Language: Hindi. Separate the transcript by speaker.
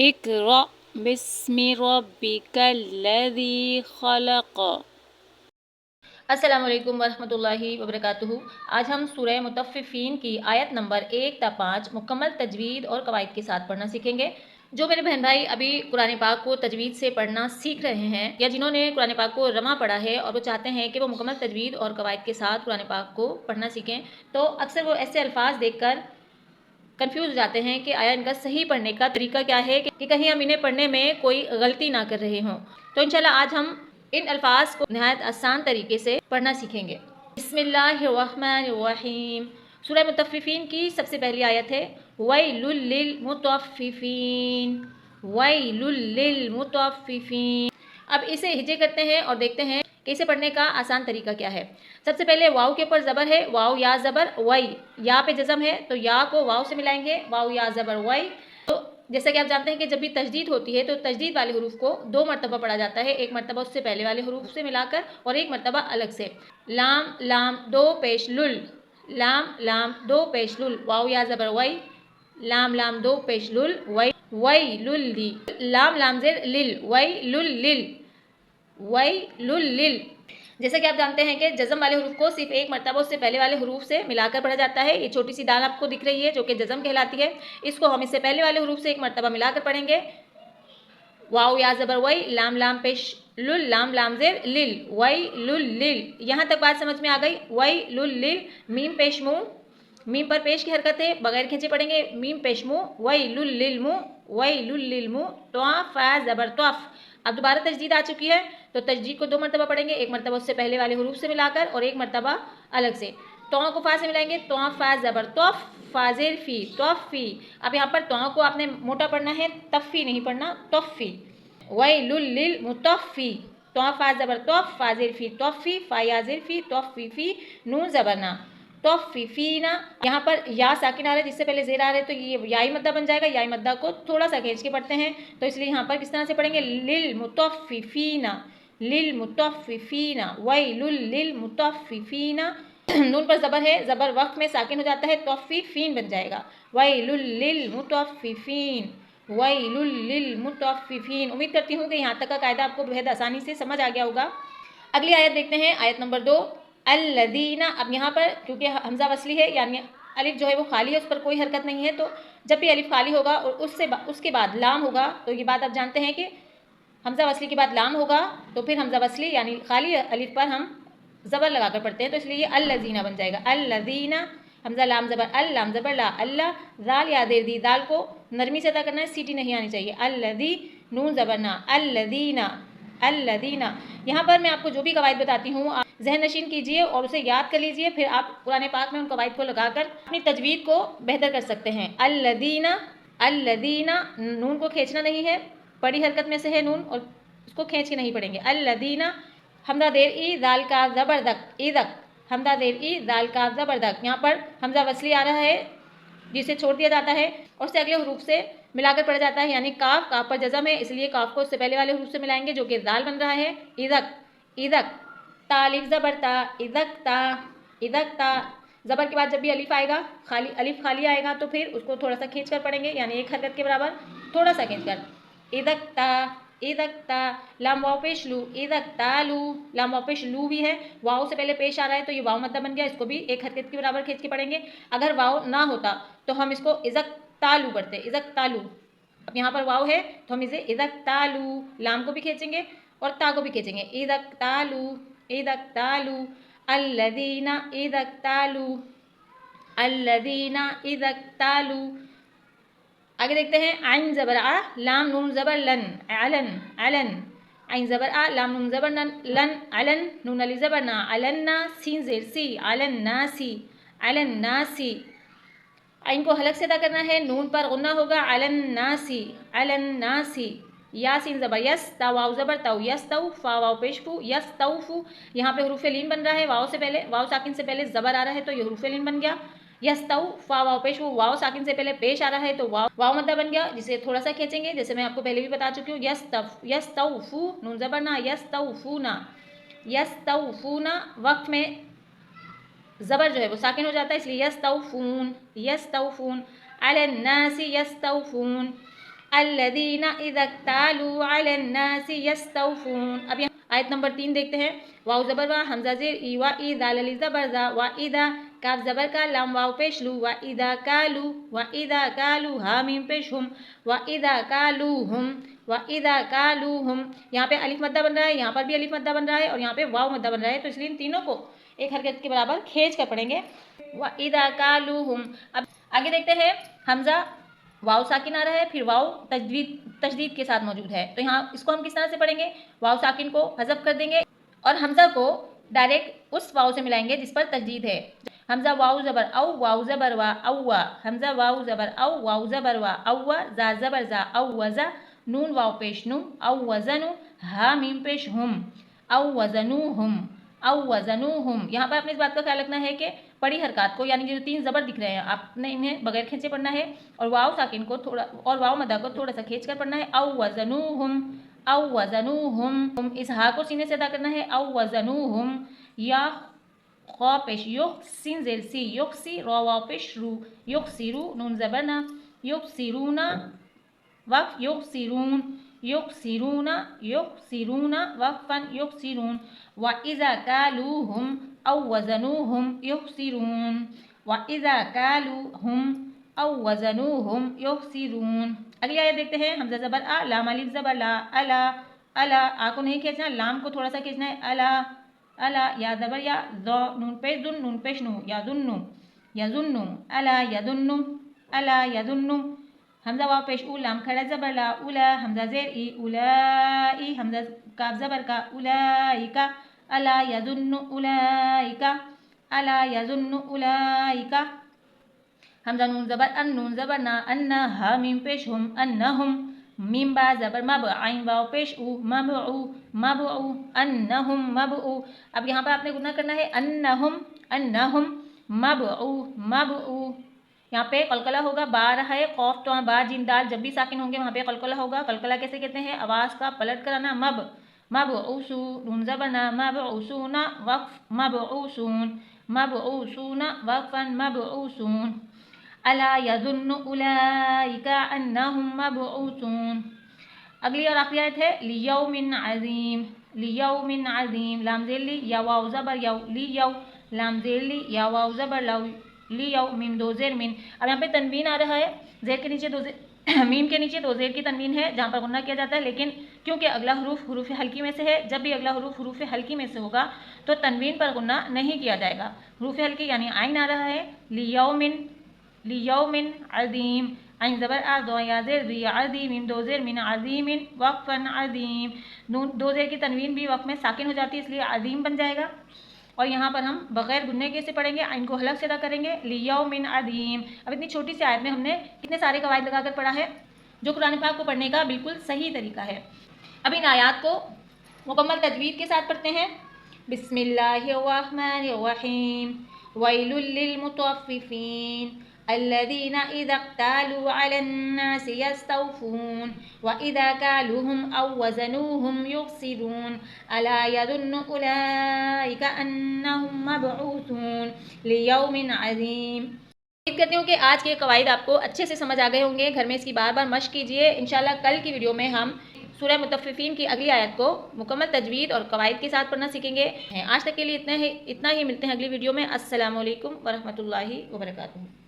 Speaker 1: इक़रा बिस्मि रब्बिकल्लज़ी खलक़।
Speaker 2: अस्सलामु अलैकुम वरहमतुल्लाहि वबरकातुहू। आज हम सूरह मुतफ़्फ़िफ़ीन की आयत नंबर 1 ता 5 मुकम्मल तजवीद और कवायद के साथ पढ़ना सीखेंगे। जो मेरे बहन भाई अभी कुरान पाक को तजवीद से पढ़ना सीख रहे हैं या जिन्होंने कुरान पाक को रमा पढ़ा है और वो चाहते हैं कि वो मुकम्मल तजवीद और कवायद के साथ कुरान पाक को पढ़ना सीखें, तो अक्सर वो ऐसे अल्फाज देखकर कंफ्यूज हो जाते हैं कि आया इनका सही पढ़ने का तरीका क्या है कि कहीं हम इन्हें पढ़ने में कोई गलती ना कर रहे हों। तो इंशाल्लाह आज हम इन अल्फाज को नहायत आसान तरीके से पढ़ना सीखेंगे। बिस्मिल्लाहिर्रहमानिर्रहीम। सूरह मुतफ़्फ़िफ़ीन की सबसे पहली आयत है वैलुल लिल मुतफ़्फ़िफ़ीन, वैलुल लिल मुतफ़्फ़िफ़ीन। अब इसे हिजे करते हैं और देखते हैं कि इसे पढ़ने का आसान तरीका क्या है। सबसे पहले वाव के ऊपर ज़बर है, वाव या ज़बर वई, या पे जज़म है तो या को वाव से मिलाएंगे, वाव या ज़बर वई। तो जैसा कि आप जानते हैं कि जब भी तजदीद होती है तो तजदीद वाले हरूफ को 2 मरतबा पढ़ा जाता है, एक मरतबा उससे पहले वाले हरूफ से मिलाकर और एक मरतबा अलग से। लाम लाम दो पेश लुल, लाम लाम दो पेश लुल, वाव या ज़बर वई, लाम लाम दो पेश लुल, वई वई लुल ली, लाम लाम ज़ेर लिल, वई लुल लिल, वई लुल लिल। जैसे कि आप जानते हैं कि जज़म वाले हरूफ को सिर्फ एक मरतबा उससे पहले वाले हरूफ से मिलाकर पढ़ा जाता है। ये छोटी सी दाल आपको दिख रही है जो कि जज़म कहलाती है, इसको हम इससे पहले वाले हरूफ से एक मरतबा मिलाकर पढ़ेंगे। वाव या ज़बर वई, लाम लाम पेश लुल, लाम लाम ज़ेर लिल, वई लुल लिल। यहाँ तक बात समझ में आ गई। वई लुल लिल, मीम पेश मुँह, मीम पर पेश की हरकत है, बगैर खींचे पढ़ेंगे, मीम पेश मुँह, वई लुल लिल मुँह, वई लुल लिल मुँह, त्वा फा ज़बर त्वफ। अब दोबारा तजदीद आ चुकी है तो तजदीद को 2 मरतबा पढ़ेंगे, एक मरतबा उससे पहले वाले हरूफ से मिलाकर और एक मरतबा अलग से। तों को फा से मिलाएंगे, तों फा ज़बर तोफ, फाजिर फी तोफ़ी। अब यहाँ पर तों को आपने मोटा पढ़ना है, तफ़ी नहीं पढ़ना, तोफ़ी। वैलुल लिल मुतफ़्फ़ी, तों फा ज़बर तोफ, फाजिर फी तोफ़ी, फायाजिर फी तोफ़ी फी, नून ज़बरना तोफ़ीफ़ीना। यहाँ पर या साकिन आ रहा है, जिससे पहले ज़ेर आ रहा है तो ये याई मद्दा बन जाएगा। याई मद्दा को थोड़ा सा खींच के पढ़ते हैं तो इसलिए यहाँ पर किस तरह से पढ़ेंगे, लिल मुतफ़्फ़िफ़ीना, लिल मुतफ़्फ़िफ़ीना, वैलुल लिल मुतफ़्फ़िफ़ीना। नून पर ज़बर है, ज़बर वक्त में साकिन हो जाता है, तोफ़ीफ़ीन बन जाएगा, वैलुल लिल मुतफ़्फ़िफ़ीन, वैलुल लिल मुतफ़्फ़िफ़ीन। उम्मीद करती हूँ कि यहाँ तक का कायदा आपको बेहद आसानी से समझ आ गया होगा। अगली आयत देखते हैं, आयत नंबर 2 अल्लज़ीना। अब यहाँ पर क्योंकि हमज़ा वसली है यानी अलिफ जो है वो खाली है, उस पर कोई हरकत नहीं है, तो जब भी अलिफ खाली होगा और उसके बाद लाम होगा तो ये बात आप जानते हैं कि हमज़ा वसली के बाद लाम होगा तो फिर हमज़ा वसली यानी खाली अलिफ पर हम ज़बर लगाकर पढ़ते हैं, तो इसलिए ये अल्लज़ीना बन जाएगा। अल्लज़ीना, हमज़ा लाम ज़बर अल, लाम ज़बर ला, अल्लाह, ज़ाल या देर दी, दाल को नरमी से अदा करना है, सीटी नहीं आनी चाहिए। अल्लज़ी, नून ज़बर ना, अल्लज़ीना, अल्लज़ीना। यहाँ पर मैं आपको जो भी कवायद बताती हूँ आप जहन नशीन कीजिए और उसे याद कर लीजिए, फिर आप कुरान पाक में उन कवायद को लगाकर अपनी तजवीद को बेहतर कर सकते हैं। अल्लज़ीना, अल्लज़ीना, नून को खींचना नहीं है, बड़ी हरकत में से है नून और उसको खींच के नहीं पढ़ेंगे। अल्लज़ीना, हमदा देर ई, दाल का ज़बरदक, इदक, हमदा देर ई, दाल का ज़बरदक। यहाँ पर हमजा वसली आ रहा है जिसे छोड़ दिया जाता है और उससे अगले हरूफ से मिलाकर पढ़ा जाता है, यानी काफ, काफ पर जज़म है इसलिए काफ को उससे पहले वाले हरूफ से मिलाएंगे जो कि दाल बन रहा है। इदक, इदक, तालिफ ज़बर ता, इदक ता, इदक ता। ज़बर के बाद जब भी अलिफ आएगा, खाली अलिफ खाली आएगा तो फिर उसको थोड़ा सा खींच कर पढ़ेंगे, यानी एक हरकत के बराबर थोड़ा सा खींच कर। इदक ता, इदक ता, लाम वाव पेश लू, इदक तालू, लाम वाव पेश लू भी है, वाव से पहले पेश आ रहा है तो ये वाव मद्दा बन गया, इसको भी एक हरकत के बराबर खींच के पढ़ेंगे। अगर वाव ना होता तो हम इसको इज़क तालू पढ़ते, इज़क तालू। अब यहाँ पर वाव है तो हम इसे इज़क तालू, लाम को भी खींचेंगे और ता को भी खींचेंगे, इज़क तालू, इज़क तालू, अल्लज़ीना इज़क तालू, अल्लज़ीना इज़क तालू। आगे देखते हैं, आइन ज़बर आ, लाम नून ज़बर लन, अलन, अलन, आइन ज़बर आ, लाम नून ज़बर लन, लन, अलन, नून अली ज़बर ना, अलन्ना, सीन ज़ेर सी, अलन नासी, अलन नासी। आइन को हलक से अदा करना है, नून पर गुन्ना होगा, अलन नासी, अलन नासी। यासीन ज़बर यस, ता वाव ज़बर ताऊ, यस ताऊ, फा वाव पेशफू, यस ताऊफू। यहाँ पे हरूफ लीन बन रहा है, वाव से पहले, वाव साकिन से पहले ज़बर आ रहा है तो ये हरूफ लीन बन गया। यस ताऊ, फा वाव पेश, वाव साकिन से पहले पेश आ रहा है तो वाव वाव मद्दा बन गया, जिसे थोड़ा सा खींचेंगे, जैसे मैं आपको पहले भी बता चुकी हूँ। यस तऊफू, नून ज़बर ना, यस तऊफूना, यस तऊफूना। वक्त में ज़बर जो है वो साकिन हो जाता है इसलिए यस तऊफून, यस तऊफून, अलन नासी यस तऊफून, अल्लज़ीना इज़ा तालू अलन्नासि यस्तौफून। अब यहाँ आयत नंबर 3 देखते हैं। वाव ज़बर वा, हमज़ा ज़ेर ई, वा ई दाल अलिफ ज़बर ज़ा, वा इदा काफ ज़बर का, लाम वाव पेश लू, वा इदा कालू हा मीम पेश हुम, वा इदा कालू हुम। यहाँ पे अलिफ मद्दा बन रहा है, यहाँ पर भी अलिफ मद्दा बन रहा है और यहाँ पे वाव मद्दा बन रहा है, तो इसलिए इन तीनों को एक हरकत के बराबर खींच कर पढ़ेंगे। वा इदा कालू हुम। अब आगे देखते हैं, हमज़ा वाव साकिन आ रहा है, फिर वाव तजदीद के साथ मौजूद है, तो यहाँ इसको हम किस तरह से पढ़ेंगे? वाव साकिन को हज़फ कर देंगे और हमज़ा को डायरेक्ट उस वाव से मिलाएंगे जिस पर तजदीद है। हमज़ा वाव ज़बर औ, वाव ज़बर वा, औवा। हमज़ा वाव ज़बर औ, वाव ज़बर वा, औवा। जा ज़बर जा, औवज़ा। नून वाव पेश नु, औवज़नु। हा मीम पेश हुम, औवज़नुहुम, औवज़नुहुम। यहाँ पर आपने इस बात का ख्याल रखना है कि बड़ी हरकत को, यानी जो 3 ज़बर दिख रहे हैं, आपने इन्हें बगैर खींचे पढ़ना है और वाव साकिन को थोड़ा, और वाव मद्दा को थोड़ा सा खींच कर पढ़ना है। औवज़नुहुम। इस हा को सीने से अदा करना है। औवज़नुहुम। या ख पेश युख, सिन ज़ेर सी, युक्सी। रा वाव पेश रू, युक्सिरू। नून ज़बर ना, युक्सिरूना। वक़ युक्सिरूना वक़फ़न युक्सिरून। व इज़ा कालूहुम औ वज़नूहुम युक्सिरून, व इज़ा कालूहुम औ वज़नूहुम युक्सिरून। अगली आयत देखते हैं। हमज़ा ज़बर आ, लाम अलिफ ज़बर ला, अला। आ को नहीं खींचना, लाम को थोड़ा सा खींचना है। अला। या ज़बर या, नून पेश दुन, नून पेश नु, यज़ुन्नु। अला यज़ुन्नु। हमज़ा वाव पेश उ, लाम खड़ा ज़बर ला, उला। हमज़ा ज़ेर ई, उलाई। हमज़ा काफ ज़बर का, उलाइका। अला यज़ुन्नु उलाइका। हमज़ा नून ज़बर अन, नून ज़बर ना, अन्ना। हा मीम पेश हुम, अन्नहुम। मीम बा ज़बर मब, आइन वाव पेश उ, मबउ। अन्नहुम। अब यहाँ पर आपने गुना करना है। अन्नहुम मबउ। यहाँ पे कलकला होगा, बा रहा है, खौफ तो बा जिन दाल जब भी साकिन होंगे वहाँ पे कलकला होगा। कलकला कैसे कहते हैं? आवाज़ का पलट कर आना। मबऊसू। नून ज़बर ना, मबऊसूना वक़्फ़, मबऊसूना वक़्फ़न मबऊसून। अला यज़ुन्नु उलाइका अन्नहुम मबऊसून। अगली और आखिरी आयत है। लियौमिन अज़ीम। लाम ज़ेर ली, या वाव ज़बर यौ, लियौ। लाम ज़ेर ली, या वाव ज़बर लौ, लियौ। मीम दो ज़ेर मिन। अब यहाँ पे तनवीन आ रहा है, ज़ेर के नीचे मीम के नीचे 2 ज़ेर की तनवीन है, जहाँ पर गुन्ना किया जाता है, लेकिन क्योंकि अगला हरूफ हल्की में से है, जब भी अगला हरूफ हल्की में से होगा तो तनवीन पर गुन्ना नहीं किया जाएगा। हरूफ हल्की यानी आइन आ रहा है। लियौमिन अज़ीम। आइन ज़बर आ, दो या ज़ेर ज़ी, अज़ीम। मीम 2 ज़ेर मिन, अज़ीमिन वक़्फ़न अज़ीम। 2 ज़ेर की तनवीन भी वक़्फ़ में साकिन हो जाती है, इसलिए अज़ीम बन जाएगा। और यहाँ पर हम बगैर गुन्ने के से पढ़ेंगे, इनको हलक से अदा करेंगे। लियौमिन अज़ीम। अब इतनी छोटी सी आयत में हमने कितने सारे कवायद लगाकर पढ़ा है, जो कुरान पाक को पढ़ने का बिल्कुल सही तरीका है। अब इन आयात को मुकम्मल तजवीद के साथ पढ़ते हैं। बिस्मिल्लाहिर्रहमानिर्रहीम। वैलुल लिलमुतव्विफ़ीन अल्लज़ीना इज़ा क़्तालू अलन्नासि यस्तौफ़ून व इज़ा कालूहुम औ वज़नूहुम युख़्सिरून। अला यज़ुन्नु उलाइका अन्नहुम मबऊसून लियौमिन अज़ीम। उम्मीद करती हूँ कि आज के कवायद आपको अच्छे से समझ आ गए होंगे। घर में इसकी बार बार मश्क कीजिए। इंशाल्लाह कल की वीडियो में हम सूरह मुतफ़्फ़िफ़ीन की अगली आयत को मुकम्मल तजवीद और कवायद के साथ पढ़ना सीखेंगे। आज तक के लिए इतना ही। मिलते हैं अगली वीडियो में। अस्सलामु अलैकुम व रहमतुल्लाहि व बरकातुहू।